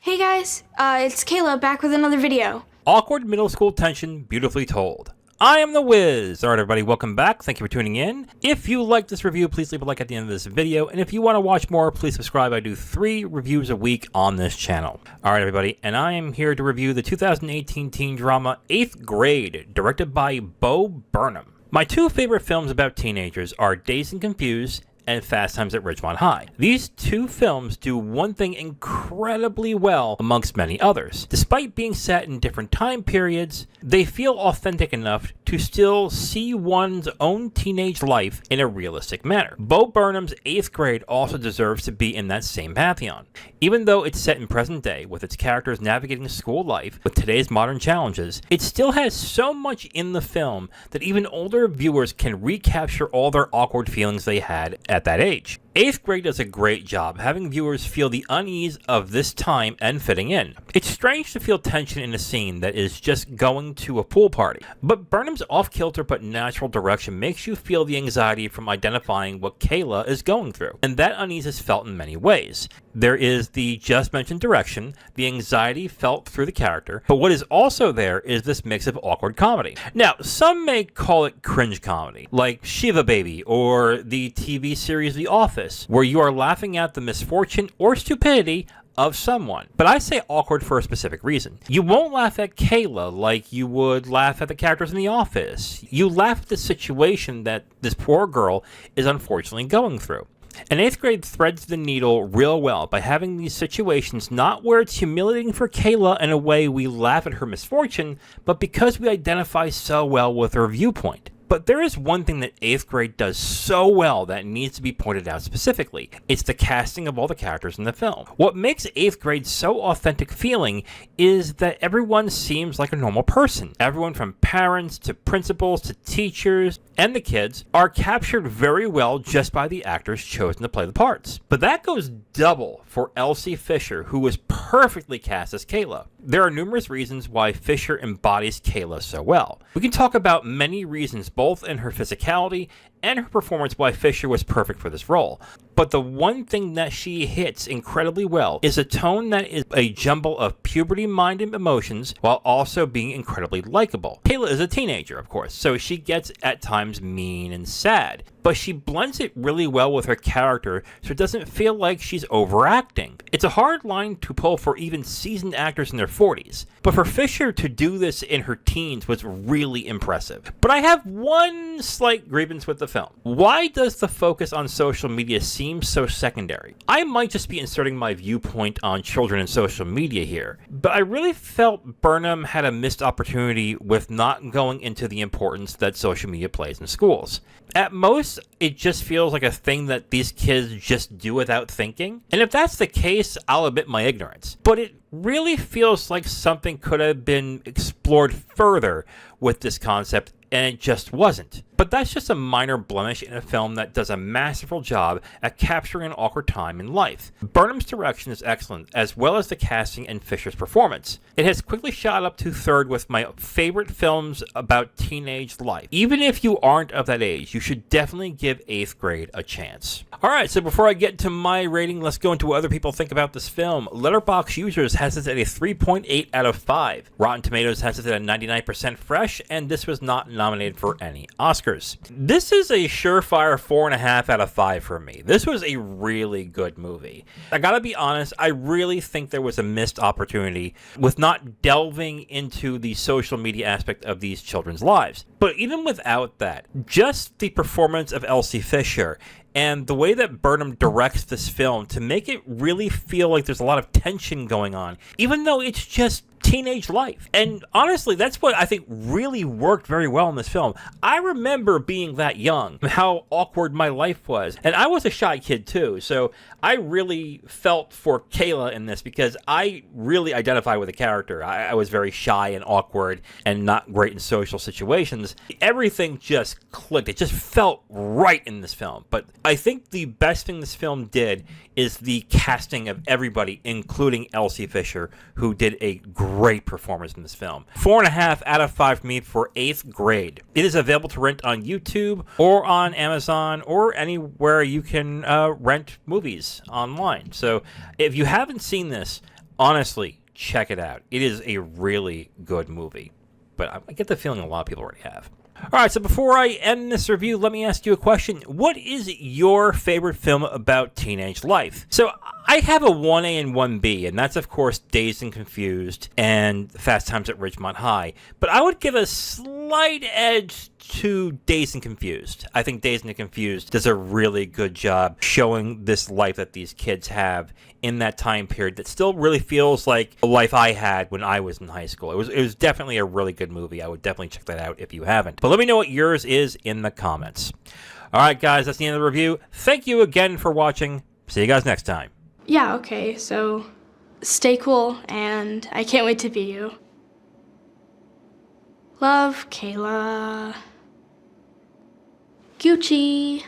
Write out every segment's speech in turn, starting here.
Hey guys, it's Kayla back with another video. Awkward middle school tension beautifully told. I am the Wiz. Alright everybody, welcome back. Thank you for tuning in. If you like this review, please leave a like at the end of this video. And if you want to watch more, please subscribe. I do 3 reviews a week on this channel. Alright everybody, and I am here to review the 2018 teen drama 8th Grade, directed by Bo Burnham. My 2 favorite films about teenagers are Dazed and Confused and Fast Times at Ridgemont High. These 2 films do one thing incredibly well amongst many others. Despite being set in different time periods, they feel authentic enough to still see one's own teenage life in a realistic manner. Bo Burnham's 8th Grade also deserves to be in that same pantheon. Even though it's set in present day, with its characters navigating school life with today's modern challenges, it still has so much in the film that even older viewers can recapture all their awkward feelings they had at that age. 8th Grade does a great job having viewers feel the unease of this time and fitting in. It's strange to feel tension in a scene that is just going to a pool party, but Burnham's off-kilter but natural direction makes you feel the anxiety from identifying what Kayla is going through, and that unease is felt in many ways. There is the just mentioned direction, the anxiety felt through the character, but what is also there is this mix of awkward comedy. Now, some may call it cringe comedy, like Shiva Baby or the TV series The Office, where you are laughing at the misfortune or stupidity of someone. But I say awkward for a specific reason. You won't laugh at Kayla like you would laugh at the characters in The Office. You laugh at the situation that this poor girl is unfortunately going through. And 8th Grade threads the needle real well by having these situations not where it's humiliating for Kayla in a way we laugh at her misfortune, but because we identify so well with her viewpoint. But there is one thing that 8th Grade does so well that needs to be pointed out specifically. It's the casting of all the characters in the film. What makes 8th Grade so authentic feeling is that everyone seems like a normal person. Everyone from parents to principals to teachers and the kids are captured very well just by the actors chosen to play the parts. But that goes double for Elsie Fisher, who was perfectly cast as Kayla. There are numerous reasons why Fisher embodies Kayla so well. We can talk about many reasons, both in her physicality and her performance, why Fisher was perfect for this role. But the one thing that she hits incredibly well is a tone that is a jumble of puberty-minded emotions while also being incredibly likable. Kayla is a teenager, of course, so she gets at times mean and sad, but she blends it really well with her character so it doesn't feel like she's overacting. It's a hard line to pull for even seasoned actors in their 40s, but for Fisher to do this in her teens was really impressive. But I have one slight grievance with the film. Why does the focus on social media seem so secondary? I might just be inserting my viewpoint on children and social media here, but I really felt Burnham had a missed opportunity with not going into the importance that social media plays in schools. At most, it just feels like a thing that these kids just do without thinking. And if that's the case, I'll admit my ignorance. But it really feels like something could have been explored further with this concept, and it just wasn't. But that's just a minor blemish in a film that does a masterful job at capturing an awkward time in life. Burnham's direction is excellent, as well as the casting and Fisher's performance. It has quickly shot up to 3rd with my favorite films about teenage life. Even if you aren't of that age, you should definitely give 8th Grade a chance. Alright, so before I get to my rating, let's go into what other people think about this film. Letterboxd users has this at a 3.8 out of 5. Rotten Tomatoes has it at a 99% fresh, and this was not nominated for any Oscars. This is a surefire 4.5 out of 5 for me. This was a really good movie. I gotta be honest, I really think there was a missed opportunity with not delving into the social media aspect of these children's lives. But even without that, just the performance of Elsie Fisher and the way that Burnham directs this film to make it really feel like there's a lot of tension going on, even though it's just teenage life. And honestly, that's what I think really worked very well in this film. I remember being that young, how awkward my life was. And I was a shy kid too, so I really felt for Kayla in this because I really identify with the character. I was very shy and awkward and not great in social situations. Everything just clicked. It just felt right in this film. But I think the best thing this film did is the casting of everybody, including Elsie Fisher, who did a great performance in this film. 4.5 out of 5 for me for 8th Grade. It is available to rent on YouTube or on Amazon or anywhere you can rent movies online. So if you haven't seen this, Honestly, check it out. It is a really good movie. But I get the feeling a lot of people already have. Alright, so before I end this review, let me ask you a question. What is your favorite film about teenage life? So, I have a 1A and 1B, and that's, of course, Dazed and Confused and Fast Times at Ridgemont High. But I would give a slight edge to Dazed and Confused. I think Dazed and Confused does a really good job showing this life that these kids have in that time period that still really feels like the life I had when I was in high school. It was definitely a really good movie. I would definitely check that out if you haven't. But let me know what yours is in the comments. Alright guys, that's the end of the review. Thank you again for watching. See you guys next time. Yeah, okay, so stay cool, and I can't wait to be you. Love, Kayla. Gucci.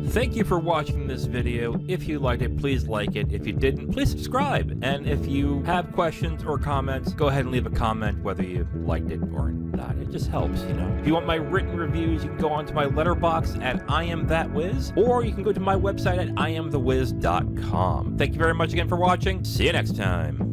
Thank you for watching this video. If you liked it, please like it. If you didn't, please subscribe. And if you have questions or comments, go ahead and leave a comment whether you liked it or not. It just helps, you know. If you want my written reviews, you can go onto my letterbox at IamThatWiz, or you can go to my website at IamTheWiz.com. Thank you very much again for watching. See you next time.